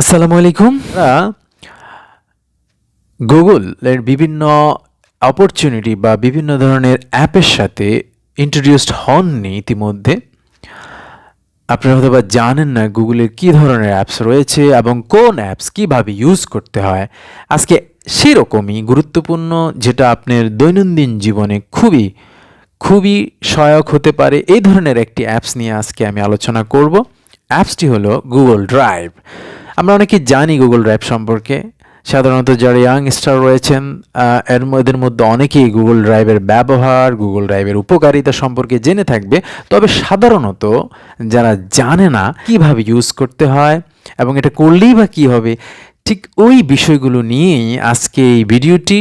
আসসালামু আলাইকুম। গুগলের বিভিন্ন অপরচুনিটি বা বিভিন্ন ধরনের অ্যাপের সাথে ইন্ট্রোডিউসড হননি ইতিমধ্যে। আপনারা হয়তোবা জানেন না গুগলের কী ধরনের অ্যাপস রয়েছে এবং কোন অ্যাপস কীভাবে ইউজ করতে হয়। আজকে সেরকমই গুরুত্বপূর্ণ, যেটা আপনার দৈনন্দিন জীবনে খুবই খুবই সহায়ক হতে পারে, এই ধরনের একটি অ্যাপস নিয়ে আজকে আমি আলোচনা করব। অ্যাপসটি হলো গুগল ড্রাইভ। আমরা অনেকেই জানি গুগল ড্রাইভ সম্পর্কে। সাধারণত যারা ইয়াংস্টার রয়েছেন এদের মধ্যে অনেকেই গুগল ড্রাইভের ব্যবহার, গুগল ড্রাইভের উপকারিতা সম্পর্কে জেনে থাকবে। তবে সাধারণত যারা জানে না কিভাবে ইউজ করতে হয় এবং এটা করলেই বা কী হবে, ঠিক ওই বিষয়গুলো নিয়েই আজকে এই ভিডিওটি।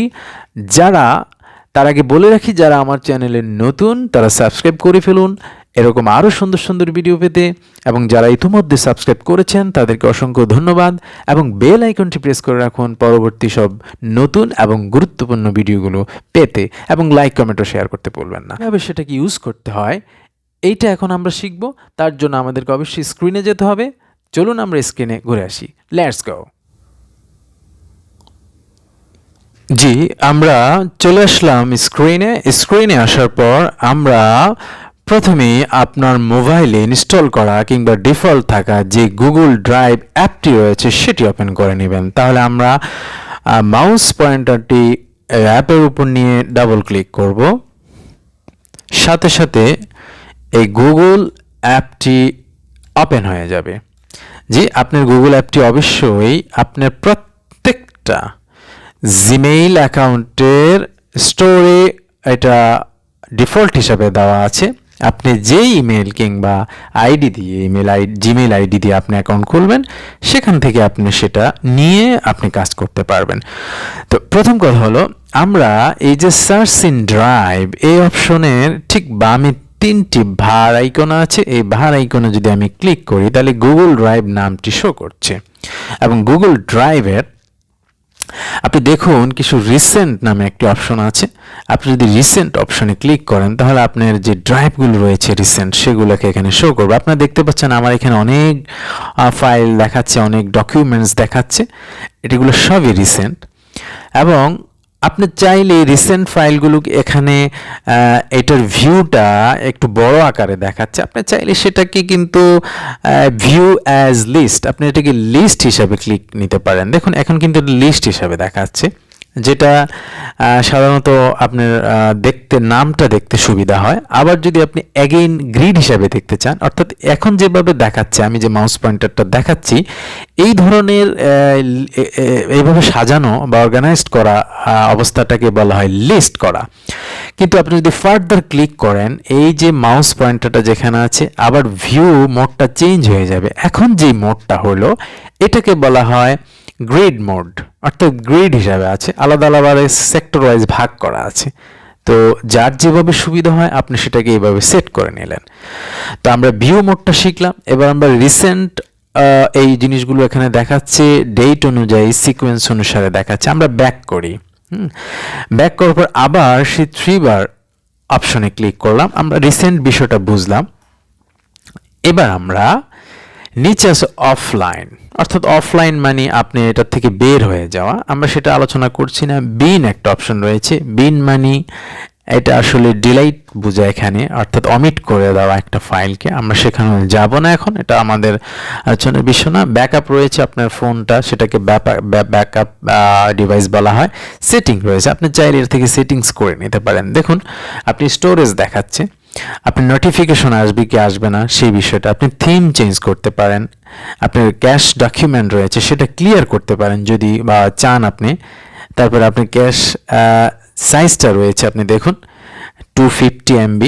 তার আগে বলে রাখি, যারা আমার চ্যানেলে নতুন তারা সাবস্ক্রাইব করে ফেলুন এরকম আরও সুন্দর সুন্দর ভিডিও পেতে, এবং যারা ইতিমধ্যে সাবস্ক্রাইব করেছেন তাদেরকে অসংখ্য ধন্যবাদ, এবং বেল আইকনটি প্রেস করে রাখুন পরবর্তী সব নতুন এবং গুরুত্বপূর্ণ ভিডিওগুলো পেতে, এবং লাইক কমেন্ট ও শেয়ার করতে ভুলবেন না। কীভাবে সেটাকে ইউজ করতে হয় এইটা এখন আমরা শিখব। তার জন্য আমাদেরকে অবশ্যই স্ক্রিনে যেতে হবে। চলুন আমরা স্ক্রিনে ঘুরে আসি। Let's go. জি, আমরা চলে আসলাম স্ক্রিনে আসার পর আমরা প্রথমে আপনার মোবাইলে ইনস্টল করা কিংবা ডিফল্ট থাকা যে গুগল ড্রাইভ অ্যাপটি রয়েছে সেটি ওপেন করে নেবেন। তাহলে আমরা মাউস পয়েন্টারটি অ্যাপের উপর নিয়ে ডাবল ক্লিক করব। সাথে সাথে এই গুগল অ্যাপটি ওপেন হয়ে যাবে। জি, আপনার গুগল অ্যাপটি অবশ্যই আপনার প্রত্যেকটা জিমেইল অ্যাকাউন্টের স্টোরে এটা ডিফল্ট হিসাবে দেওয়া আছে। আপনি যে ইমেল কিংবা আইডি দিয়ে জিমেইল আইডি দিয়ে আপনি অ্যাকাউন্ট খুলবেন, সেখান থেকে আপনি সেটা নিয়ে আপনি কাজ করতে পারবেন। তো প্রথম কথা হলো, আমরা এই যে সার্চ ইন ড্রাইভ এই অপশনের ঠিক বামে তিনটি ভার আইকন আছে। এই ভার আইকনে যদি আমি ক্লিক করি তাহলে গুগল ড্রাইভ নামটি শো করছে, এবং গুগল ড্রাইভের আপনি দেখুন কিছু রিসেন্ট নামে একটি অপশন আছে। আপনি যদি রিসেন্ট অপশনে ক্লিক করেন তাহলে আপনার যে ড্রাইভগুলো রয়েছে রিসেন্ট সেগুলোকে এখানে শো করবে। আপনারা দেখতে পাচ্ছেন আমার এখানে অনেক ফাইল দেখাচ্ছে, অনেক ডকুমেন্টস দেখাচ্ছে। এটিগুলো সবই রিসেন্ট, এবং আপনি চাইলে রিসেন্ট ফাইলগুলো এখানে এটার ভিউটা একটু বড় আকারে দেখাচ্ছে। আপনি চাইলে সেটাকে কিন্তু ভিউ অ্যাজ লিস্ট, আপনি এটাকে লিস্ট হিসাবে ক্লিক নিতে পারেন। দেখুন এখন কিন্তু লিস্ট হিসাবে দেখাচ্ছে, যেটা সাধারণত আপনার নামটা দেখতে সুবিধা হয়। আবার যদি আপনি অ্যাগেইন গ্রিড হিসাবে দেখতে চান, অর্থাৎ এখন যেভাবে দেখাচ্ছে, আমি যে মাউস পয়েন্টারটা দেখাচ্ছি এই ধরনের এইভাবে সাজানো বা অর্গানাইজড করা অবস্থাটাকে বলা হয় লিস্ট করা। কিন্তু আপনি যদি ফার্দার ক্লিক করেন, এই যে মাউস পয়েন্টারটা যেখানে আছে, আবার ভিউ মোডটা চেঞ্জ হয়ে যাবে। এখন যে মোডটা হলো এটাকে বলা হয় গ্রিড মোড, অর্থাৎ গ্রিড হিসাবে আছে, আলাদা আলাদা সেক্টর ওয়াইজ ভাগ করা আছে। তো যার যেভাবে সুবিধা হয় আপনি সেটাকে এইভাবে সেট করে নিলেন। তো আমরা ভিউ মোডটা শিখলাম। এবার আমরা রিসেন্ট এই জিনিসগুলো এখানে দেখাচ্ছে, ডেট অনুযায়ী সিকোয়েন্স অনুসারে দেখাচ্ছে। আমরা ব্যাক করি। ব্যাক করার পর আবার সেই 3 বার অপশনে ক্লিক করলাম। আমরা রিসেন্ট বিষয়টা বুঝলাম। এবার আমরা নিচে আছে অফলাইন, অর্থাৎ অফলাইন মানে আপনি এটা থেকে বের হয়ে যাওয়া। আমরা সেটা আলোচনা করছি না। বিন একটা অপশন রয়েছে। বিন মানে এটা আসলে ডিলাইট বোঝায় এখানে, অর্থাৎ অমিট করে দেওয়া একটা ফাইলকে। আমরা সেখানে যাব না এখন, এটা আমাদের আলোচনার বিষয় না। ব্যাকআপ রয়েছে আপনার ফোনটা, সেটাকে ব্যাকআপ ডিভাইস বলা হয়। সেটিং রয়েছে, আপনি চাইলে এর থেকে সেটিংস করে নিতে পারেন। দেখুন আপনি স্টোরেজ দেখাচ্ছে, আপনি নোটিফিকেশন আসবে কি আসবে না সেই বিষয়টা, আপনি থিম চেঞ্জ করতে পারেন। আপনার ক্যাশ ডকুমেন্ট রয়েছে সেটা ক্লিয়ার করতে পারেন যদি বা চান আপনি। তারপরে আপনি ক্যাশ সাইজটা রয়েছে, আপনি দেখুন 250 MB।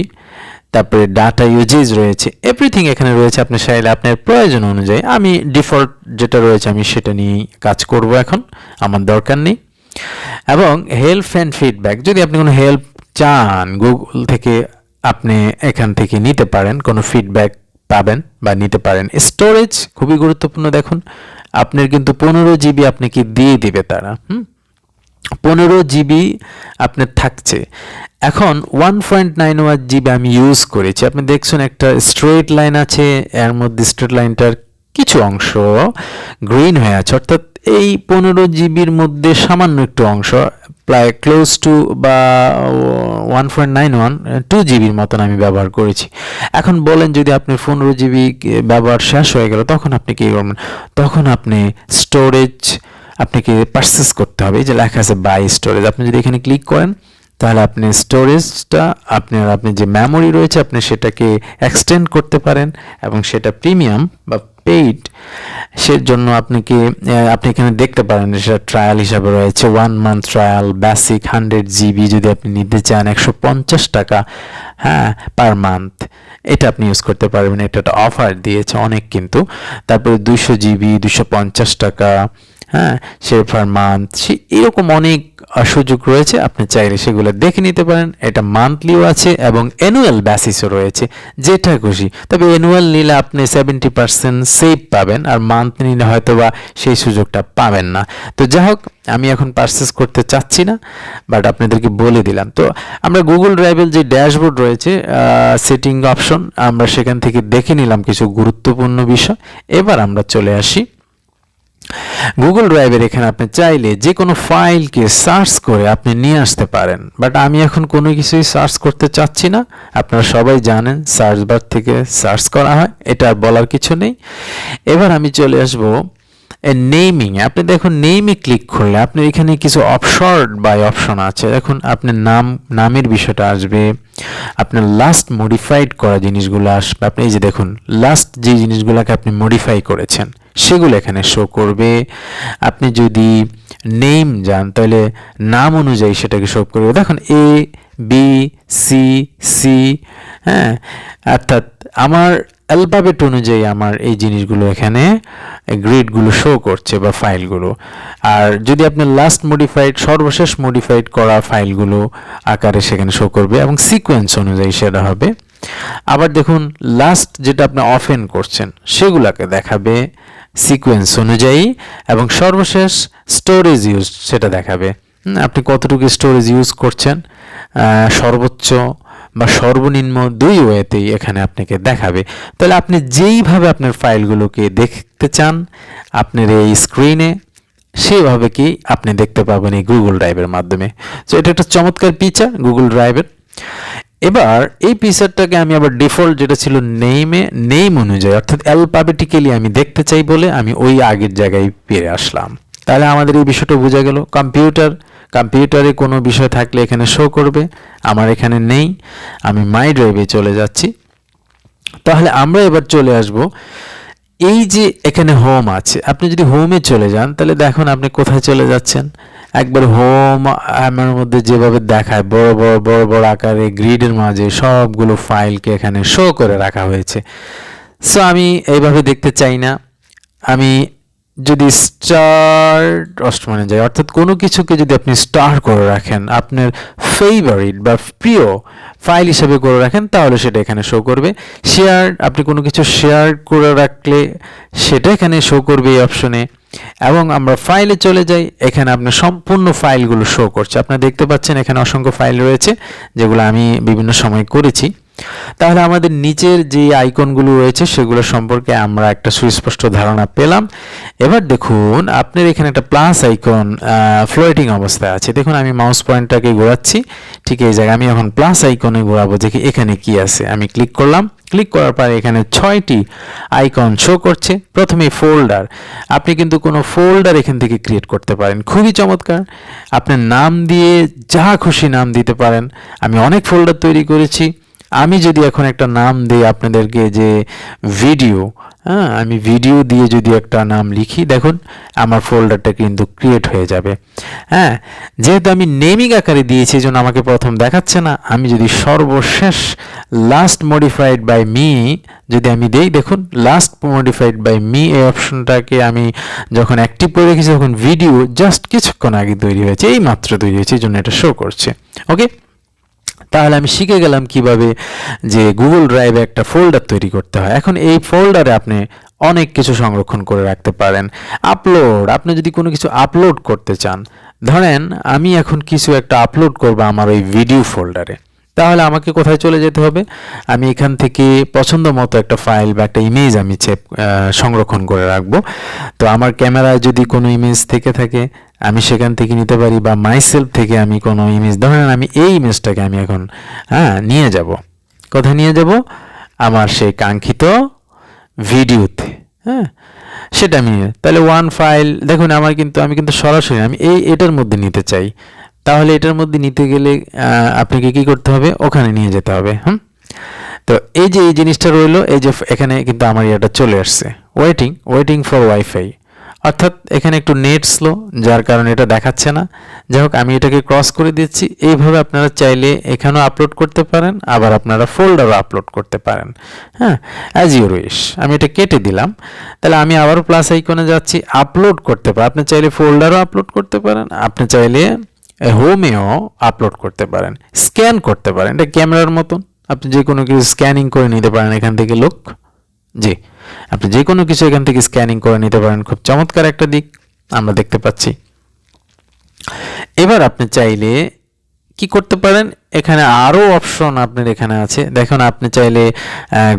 তারপরে ডাটা ইউজেজ রয়েছে, এভরিথিং এখানে রয়েছে। আপনি চাইলে আপনার প্রয়োজন অনুযায়ী, আমি ডিফল্ট যেটা রয়েছে আমি সেটা নিয়েই কাজ করব এখন, আমার দরকার নেই। এবং হেল্প অ্যান্ড ফিডব্যাক, যদি আপনি কোনো হেল্প চান গুগল থেকে আপনি এখান থেকে নিতে পারেন, কোনো ফিডব্যাক পাবেন বা নিতে পারেন। স্টোরেজ খুবই গুরুত্বপূর্ণ। দেখুন আপনার কিন্তু 15 GB আপনাকে দিয়ে দিবে তারা। 15 GB আপনার থাকছে। এখন 1.91 GB আমি ইউজ করেছি। আপনি দেখছেন একটা স্ট্রেট লাইন আছে, এর মধ্যে স্ট্রেট লাইনটার কিছু অংশ গ্রিন হয়ে আছে, অর্থাৎ এই 15 জিবির মধ্যে সামান্য একটু অংশ প্রায় ক্লোজ টু বা 1.91 2 জিবির মতন আমি ব্যবহার করেছি। এখন বলেন যদি আপনি 15 জিবি ব্যবহার শেষ হয়ে গেল তখন আপনি কী করবেন? তখন আপনি স্টোরেজ আপনাকে পারচেস করতে হবে। এই যে লেখা আছে বাই স্টোরেজ, আপনি যদি এখানে ক্লিক করেন তাহলে আপনি স্টোরেজটা আপনি যে মেমোরি রয়েছে আপনি সেটাকে এক্সটেন্ড করতে পারেন এবং সেটা প্রিমিয়াম বা পেইড সেজন্য আপনি এখানে দেখতে পারেন সেটা ট্রায়াল হিসাবে রয়েছে 1 মান্থ ট্রায়াল, বেসিক 100 জিবি যদি আপনি নিতে চান 150 টাকা, হ্যাঁ, পার মান্থ এটা আপনি ইউজ করতে পারবেন। এটা একটা অফার দিয়েছে অনেক কিন্তু। তারপরে 200 জিবি 250 টাকা, হ্যাঁ, সে পার মান্থ, এরকম অনেক সুযোগ রয়েছে, আপনি চাইলে সেগুলো দেখে নিতে পারেন। এটা মান্থলিও আছে এবং অ্যানুয়াল বেসিসও রয়েছে, যেটা খুশি। তবে অ্যানুয়াল নিলে আপনি 70% সেভ পাবেন, আর মান্থ নিলে হয়তো বা সেই সুযোগটা পাবেন না। তো যাই হোক, আমি এখন পারচেস করতে চাচ্ছি না, বাট আপনাদেরকে বলে দিলাম। তো আমরা গুগল ড্রাইভের যে ড্যাশবোর্ড রয়েছে সেটিং অপশন, আমরা সেখান থেকে দেখে নিলাম কিছু গুরুত্বপূর্ণ বিষয়। এবার আমরা চলে আসি গুগল ড্রাইভের। এখানে আপনি চাইলে যে কোনো ফাইলকে সার্চ করে আপনি নিয়ে আসতে পারেন, বাট আমি এখন কোনো কিছুই সার্চ করতে চাচ্ছি না। আপনারা সবাই জানেন সার্চ বার থেকে সার্চ করা হয়, এটা আর বলার কিছু নেই। এবার আমি চলে আসব নেমিং। আপনি দেখুন নেমে ক্লিক করলে আপনার এখানে কিছু অপশর্ট বাই অপশন আছে। দেখুন আপনার নামের বিষয়টা আসবে, আপনার লাস্ট মডিফাইড করা জিনিসগুলো আসবে। আপনি এই যে দেখুন লাস্ট যে জিনিসগুলোকে আপনি মডিফাই করেছেন সেগুলো এখানে শো করবে। আপনি যদি নেম যান তাহলে নাম অনুযায়ী সেটাকে শো করবে। দেখুন এ বি সি সি, হ্যাঁ, অর্থাৎ আমার অ্যালফাবেট অনুযায়ী আমার এই জিনিসগুলো এখানে গ্রেডগুলো শো করছে বা ফাইলগুলো। আর যদি আপনি লাস্ট মডিফাইড সর্বশেষ মডিফাইড করা ফাইলগুলো আকারে সেখানে শো করবে এবং সিকোয়েন্স অনুযায়ী সেটা হবে। আবার দেখুন লাস্ট যেটা আপনি অফেন করছেন সেগুলোকে দেখাবে সিকোয়েন্স অনুযায়ী, এবং সর্বশেষ স্টোরেজ ইউজ সেটা দেখাবে। আপনি কতটুকু স্টোরেজ ইউজ করছেন সর্বোচ্চ বা সর্বনিম্ন দুই ওয়েতেই এখানে আপনাকে দেখাবে। তাহলে আপনি যেইভাবে আপনার ফাইলগুলোকে দেখতে চান আপনার এই স্ক্রিনে সেইভাবে কি আপনি দেখতে পাবেন এই গুগল ড্রাইভের মাধ্যমে। তো এটা একটা চমৎকার ফিচার গুগল ড্রাইভের। এবার এই ফিচারটাকে আমি আবার ডিফল্ট যেটা ছিল নেম অনুযায়ী অর্থাৎ অ্যালফাবেটিক্যালি আমি দেখতে চাই বলে আমি ওই আগের জায়গায় ফিরে আসলাম। তাহলে আমাদের এই বিষয়টা বোঝা গেল। কম্পিউটারে কোনো বিষয় থাকলে এখানে শো করবে, আমার এখানে নেই, আমি মাই ড্রাইভে চলে যাচ্ছি। তাহলে আমরা এবার চলে আসব এই যে এখানে হোম আছে, আপনি যদি হোমে চলে যান তাহলে দেখুন আপনি কোথায় চলে যাচ্ছেন। একবার হোম আমার মধ্যে যেভাবে দেখায় বড় বড় বড় বড় আকারে গ্রিডের মাঝে সবগুলো ফাইলকে এখানে শো করে রাখা হয়েছে। সো আমি এইভাবে দেখতে চাই না। আমি যদি স্টার্ট অষ্টমানে যাই, অর্থাৎ কোনো কিছুকে যদি আপনি স্টার করে রাখেন আপনার ফেভারিট বা প্রিয় ফাইল হিসেবে করে রাখেন তাহলে সেটা এখানে শো করবে। শেয়ার, আপনি কোনো কিছু শেয়ার করে রাখলে সেটা এখানে শো করবে এই অপশনে। এবং আমরা ফাইলে চলে যাই, এখানে আপনার সম্পূর্ণ ফাইলগুলো শো করছে। আপনারা দেখতে পাচ্ছেন এখানে অসংখ্য ফাইল রয়েছে যেগুলো আমি বিভিন্ন সময় করেছি। তাহলে আমাদের নিচের যে আইকনগুলো রয়েছে সেগুলো সম্পর্কে আমরা একটা সুস্পষ্ট ধারণা পেলাম। এবার দেখুন আপনার এখানে একটা প্লাস আইকন ফ্লোটিং অবস্থায় আছে। দেখুন আমি মাউস পয়েন্টটাকে ঘোরাচ্ছি, ঠিক এই জায়গায় আমি এখন প্লাস আইকনে ঘোরাবো যে এখানে কি আছে। আমি ক্লিক করলাম, ক্লিক করার পরে এখানে 6টি আইকন শো করছে। প্রথমে ফোল্ডার, আপনি কিন্তু কোনো ফোল্ডার এখান থেকে ক্রিয়েট করতে পারেন, খুবই চমৎকার। আপনার নাম দিয়ে যা খুশি নাম দিতে পারেন। আমি অনেক ফোল্ডার তৈরি করেছি। আমি যদি এখন একটা নাম দিই আপনাদেরকে যে ভিডিও, হ্যাঁ, আমি ভিডিও দিয়ে যদি একটা নাম লিখি দেখুন আমার ফোল্ডারটা কিন্তু ক্রিয়েট হয়ে যাবে। হ্যাঁ, যেহেতু আমি নেমিং আকারে দিয়েছি এই জন্য আমাকে প্রথম দেখাচ্ছে না। আমি যদি সর্বশেষ লাস্ট মডিফাইড বাই মি যদি আমি দেই, দেখুন লাস্ট মডিফাইড বাই মি এই অপশনটাকে আমি যখন অ্যাক্টিভ করে রেখেছি তখন ভিডিও জাস্ট কিছুক্ষণ আগে তৈরি হয়েছে, এই মাত্র তৈরি হয়েছে, এই জন্য এটা শো করছে। ওকে, তাহলে আমি শিখে গেলাম কিভাবে যে গুগল ড্রাইভে একটা ফোল্ডার তৈরি করতে হয়। এখন এই ফোল্ডারে আপনি অনেক কিছু সংরক্ষণ করে রাখতে পারেন। আপলোড, আপনি যদি কোনো কিছু আপলোড করতে চান, ধরেন আমি এখন কিছু একটা আপলোড করব আমার ওই ভিডিও ফোল্ডারে, তাহলে আমাকে কোথায় চলে যেতে হবে? আমি এখান থেকে পছন্দ মতো একটা ফাইল বা একটা ইমেজ আমি সংরক্ষণ করে রাখবো। তো আমার ক্যামেরায় যদি কোনো ইমেজ থেকে থাকে আমি সেখান থেকে নিতে পারি, বা মাইসেলফ থেকে আমি কোনো ইমেজ, ধরেন আমি এই ইমেজটাকে আমি এখন নিয়ে যাব। কোথায় নিয়ে যাব? আমার সেই কাঙ্ক্ষিত ভিডিওতে। হ্যাঁ, সেটা আমি তাহলে ওয়ান ফাইল দেখুন আমি কিন্তু সরাসরি আমি এটার মধ্যে নিতে চাই। তাহলে এটার মধ্যে নিতে গেলে আপনাকে কি করতে হবে? ওখানে নিয়ে যেতে হবে। তো এই যে এই জিনিসটা রইলো, এই যে এখানে কিন্তু আমার এটা চলে আসছে, ওয়েটিং ফর ওয়াইফাই, অর্থাৎ এখানে একটু নেট স্লো, যার কারণে এটা দেখাচ্ছে না। যাই হোক, আমি এটাকে ক্রস করে দিচ্ছি। এইভাবে আপনারা চাইলে এখানেও আপলোড করতে পারেন, আবার আপনারা ফোল্ডারও আপলোড করতে পারেন। হ্যাঁ, অ্যাজ ইউর উইশ। আমি এটা কেটে দিলাম। তাহলে আমি আবারও প্লাস আইকনে যাচ্ছি, আপলোড করতে পারেন। আপনি চাইলে ফোল্ডারও আপলোড করতে পারেন, আপনি চাইলে হোমেও আপলোড করতে পারেন, স্ক্যান করতে পারেন। এটা ক্যামেরার মতন, আপনি যে কোনো কিছু স্ক্যানিং করে নিতে পারেন এখান থেকে। জি, আপনি যে কোনো কিছু এখান থেকে স্ক্যানিং করে নিতে পারেন। খুব চমৎকার একটা দিক আমরা দেখতে পাচ্ছি। এবার আপনি চাইলে কি করতে পারেন? এখানে আরও অপশন আপনার এখানে আছে। দেখুন, আপনি চাইলে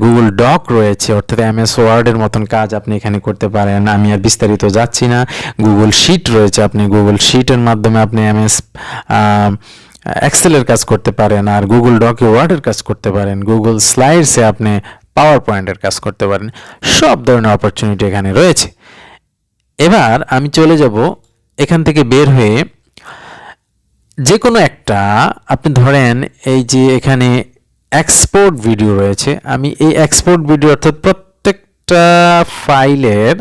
গুগল ডক রয়েছে, অর্থাৎ MS ওয়ার্ডের মতন কাজ আপনি এখানে করতে পারেন। আমি আর বিস্তারিত যাচ্ছি না। গুগল শিট রয়েছে, আপনি গুগল শিটের মাধ্যমে আপনি MS এক্সেলের কাজ করতে পারেন, আর গুগল ডকে ওয়ার্ডের কাজ করতে পারেন। গুগল স্লাইডসে আপনি পাওয়ার পয়েন্টের কাজ করতে পারেন। সব ধরনের অপরচুনিটি এখানে রয়েছে। এবার আমি চলে যাব এখান থেকে বের হয়ে যে কোনো একটা, আপনি ধরেন এই যে এখানে এক্সপোর্ট ভিডিও রয়েছে, আমি এই এক্সপোর্ট ভিডিও অর্থাৎ প্রত্যেকটা ফাইলের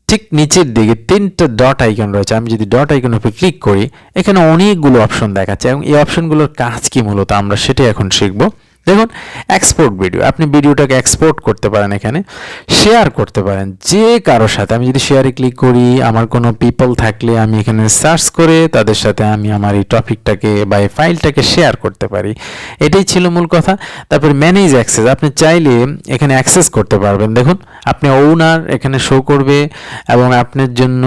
ঠিক নিচের দিকে 3টা ডট আইকন রয়েছে। আমি যদি ডট আইকনের উপর ক্লিক করি, এখানে অনেকগুলো অপশন দেখাচ্ছে, এবং এই অপশনগুলোর কাজ কি মূলত আমরা সেটাই এখন শিখব। দেখুন, এক্সপোর্ট ভিডিও, আপনি ভিডিওটাকে এক্সপোর্ট করতে পারেন, এখানে শেয়ার করতে পারেন যে কারোর সাথে। আমি যদি শেয়ারে ক্লিক করি, আমার কোনো পিপল থাকলে আমি এখানে সার্চ করে তাদের সাথে আমি আমার এই টপিকটাকে বা এই ফাইলটাকে শেয়ার করতে পারি। এটাই ছিল মূল কথা। তারপর ম্যানেজ অ্যাক্সেস, আপনি চাইলে এখানে অ্যাক্সেস করতে পারবেন। দেখুন, আপনি ওনার এখানে শো করবে, এবং আপনার জন্য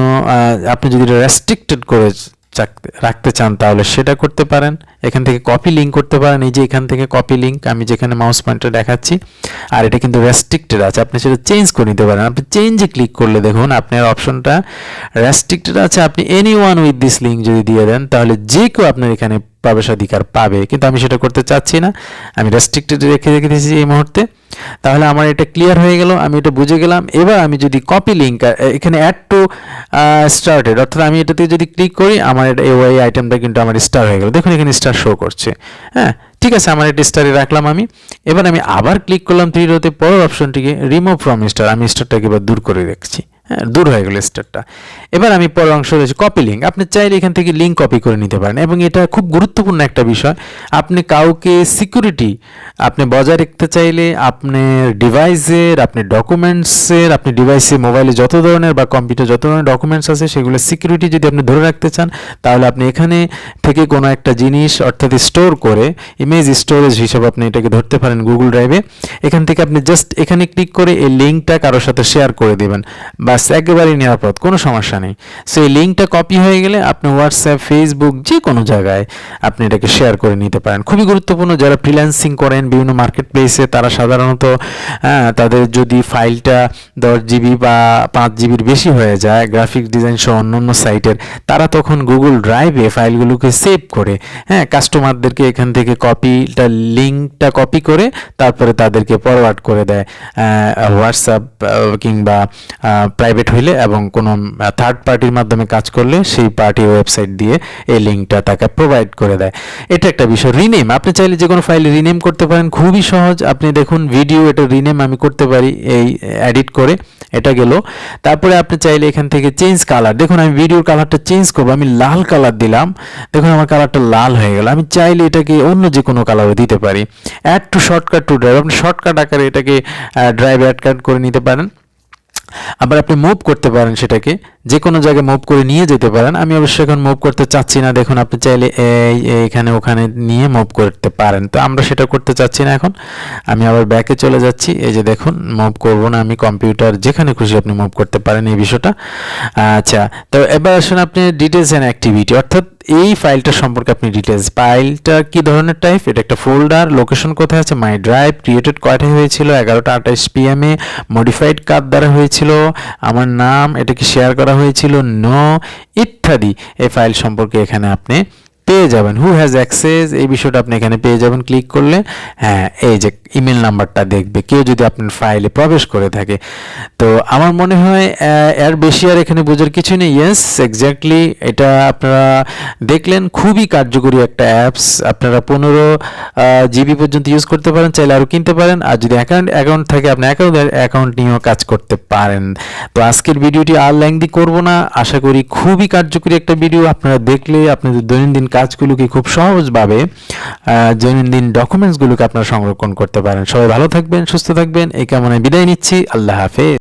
আপনি যদি রেস্ট্রিক্টেড করে রাখতে চান তাহলে সেটা করতে পারেন। এখান থেকে কপি লিঙ্ক করতে পারেন। এই যে এখান থেকে কপি লিঙ্ক আমি যেখানে মাউস পয়েন্টার দেখাচ্ছি, আর এটা কিন্তু রেস্ট্রিক্টেড আছে, আপনি সেটা চেঞ্জ করে নিতে পারেন। আপনি চেঞ্জে ক্লিক করলে দেখুন আপনার অপশনটা রেস্ট্রিক্টেড আছে। আপনি এনিওয়ান উইথ দিস লিঙ্ক যদি দিয়ে দেন তাহলে যে কেউ আপনার এখানে প্রবেশাধিকার পাবে, কিন্তু আমি সেটা করতে চাচ্ছি না, আমি রেস্ট্রিক্টেড রেখে দিয়েছি এই মুহূর্তে। তাহলে আমার এটা ক্লিয়ার হয়ে গেল, আমি এটা বুঝে গেলাম। এবার আমি যদি কপি লিঙ্ক এখানে অ্যাড টু স্টার্টেড, অর্থাৎ আমি এটাতে যদি ক্লিক করি, আমার এটা এই আইটেমটা কিন্তু আমার স্টার হয়ে গেল। দেখুন এখানে স্টার শো করছে। হ্যাঁ, ঠিক আছে, আমার এটা স্টারে রাখলাম আমি। এবার আমি আবার ক্লিক করলাম 3 রোতে, পরের অপশনটিকে রিমুভ ফ্রম স্টার, আমি স্টারটাকে এবার দূর করে রাখছি। হ্যাঁ, দূর হয়ে গেল স্টারটা। এবার আমি পরের অংশ রয়েছে কপি লিঙ্ক, আপনি চাইলে এখান থেকে লিঙ্ক কপি করে নিতে পারেন, এবং এটা খুব গুরুত্বপূর্ণ একটা বিষয়। আপনি কাউকে সিকিউরিটি আপনি বজায় রাখতে চাইলে আপনার ডিভাইসের, আপনি ডকুমেন্টসের, আপনি ডিভাইসে মোবাইলে যত ধরনের বা কম্পিউটার যত ধরনের ডকুমেন্টস আছে সেগুলো সিকিউরিটি যদি আপনি ধরে রাখতে চান, তাহলে আপনি এখানে থেকে কোনো একটা জিনিস অর্থাৎ স্টোর করে ইমেজ স্টোরেজ হিসেবে আপনি এটাকে ধরতে পারেন গুগল ড্রাইভে। এখান থেকে আপনি জাস্ট এখানে ক্লিক করে এই লিঙ্কটা কারোর সাথে শেয়ার করে দেবেন, বাস একেবারেই নিরাপদ, কোনো সমস্যা নেই। সো এই লিঙ্কটা কপি হয়ে গেলে আপনি হোয়াটসঅ্যাপ, ফেসবুক যে কোনো জায়গায় আপনি এটাকে শেয়ার করে নিতে পারেন। খুবই গুরুত্বপূর্ণ, যারা ফ্রিল্যান্সিং করেন বিভিন্ন মার্কেট প্লেসে, তারা সাধারণত তাদের যদি ফাইলটা 10 GB বা 5 GB বেশি হয়ে যায় গ্রাফিক ডিজাইন সহ অন্য সাইটের, তারা তখন গুগল ড্রাইভে ফাইলগুলোকে সেভ করে কাস্টমারদেরকে এখান থেকে লিঙ্কটা কপি করে তারপরে তাদেরকে ফরওয়ার্ড করে দেয় হোয়াটসঅ্যাপ কিংবা প্রাইভেট হইলে, এবং কোনো থার্ড পার্টির মাধ্যমে কাজ করলে সেই পার্টির ওয়েবসাইট দিয়ে এই লিঙ্কটা তাকে প্রোভাইড করে দেয়। এটা একটা বিষয়। রিনেম, আপনি চাইলে যে কোনো ফাইল রিনেম করতে পারেন, খুবই সহজ। আপনি দেখুন ভিডিও, এটা রিনেম আমি করতে পারি এই এডিট করে, এটা গেল। তারপরে আপনি চাইলে এখান থেকে চেঞ্জ কালার, দেখুন আমি ভিডিওর কালারটা চেঞ্জ করবো, আমি লাল কালার দিলাম, দেখুন আমার কালারটা লাল হয়ে গেল। আমি চাইলে এটাকে অন্য যে কোনো কালারও দিতে পারি। Add to shortcut to drive, আপনি শর্টকাট আকারে এটাকে ড্রাইভ অ্যাড করে নিতে পারেন। আবার আপনি মুভ করতে পারেন, সেটাকে যে কোনো জায়গায় মুভ করে নিয়ে যেতে পারেন। আমি অবশ্যই এখন মুভ করতে চাচ্ছি না, দেখুন আপনি চাইলে এখানে ওখানে নিয়ে মুভ করতে পারেন, তো আমরা সেটা করতে চাচ্ছি না। এখন আমি আবার ব্যাকে চলে যাচ্ছি, এই যে দেখুন মুভ করব না আমি, কম্পিউটার যেখানে খুশি আপনি মুভ করতে পারেন এই বিষয়টা। আচ্ছা, তো এবার আসুন আপনি ডিটেলস অ্যান্ড অ্যাক্টিভিটি, অর্থাৎ এই ফাইলটা সম্পর্কে আপনি ডিটেলস, ফাইলটা কি ধরনের টাইপ, এটা একটা ফোল্ডার, লোকেশন কোথায় আছে, মাই ড্রাইভ, ক্রিয়েটেড কয়টায় হয়েছিল, 11টা 28 PM এ, মডিফাইড কার দ্বারা হয়েছিল, আমার নাম, এটা কি শেয়ার করা হয়েছিল, নো, ইত্যাদি এই ফাইল সম্পর্কে এখানে আপনি পেয়ে যাবেন। হু হ্যাজ অ্যাক্সেস, এই বিষয়টা আপনি এখানে পেয়ে যাবেন ক্লিক করলে। হ্যাঁ, এই যে ইমেল নাম্বারটা দেখবে কেউ যদি আপনার ফাইলে প্রবেশ করে থাকে। তো আমার মনে হয় এর বেশি আর এখানে বোঝার কিছু নেই। ইয়েস, এক্স্যাক্টলি, এটা আপনারা দেখলেন, খুবই কার্যকরী একটা অ্যাপস। আপনারা 15 GB পর্যন্ত ইউজ করতে পারেন, চাইলে আরও কিনতে পারেন। আর যদি অ্যাকাউন্ট থাকে আপনি অ্যাকাউন্ট নিয়েও কাজ করতে পারেন। তো আজকের ভিডিওটি আর লেংদি করব না, আশা করি খুবই কার্যকরী একটা ভিডিও। আপনারা দেখলে আপনাদের দৈনন্দিন কাজগুলোকে খুব সহজভাবে, দৈনন্দিন ডকুমেন্টসগুলোকে আপনারা সংরক্ষণ করতে পারেন। সবাই ভালো থাকবেন, সুস্থ থাকবেন, এই কামনায় বিদায় নিচ্ছি। আল্লাহ হাফেজ।